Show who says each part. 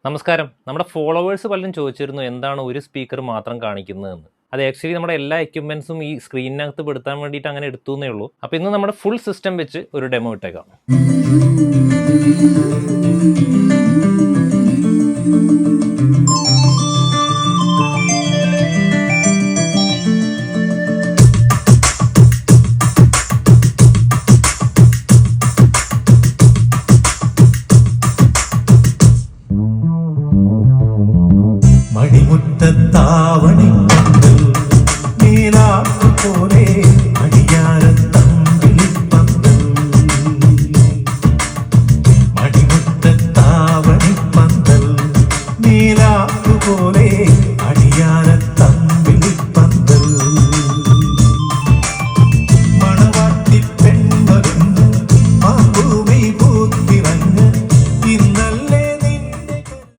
Speaker 1: നമസ്കാരം. നമ്മുടെ ഫോളോവേഴ്സ് പലരും ചോദിച്ചിരുന്നു എന്താണ് ഒരു സ്പീക്കർ മാത്രം കാണിക്കുന്നതെന്ന്. അത് ആക്ച്വലി നമ്മുടെ എല്ലാ എക്യുപ്മെന്റ്സും ഈ സ്ക്രീനിനകത്ത് പെടുത്താൻ വേണ്ടിയിട്ട് അങ്ങനെ എടുത്തുന്നേ ഉള്ളൂ. അപ്പോൾ ഇന്ന് നമ്മുടെ ഫുൾ സിസ്റ്റം വെച്ച് ഒരു ഡെമോ ഇട്ടേക്കാം.
Speaker 2: മണിമുറ്റത്താവണിക്ക്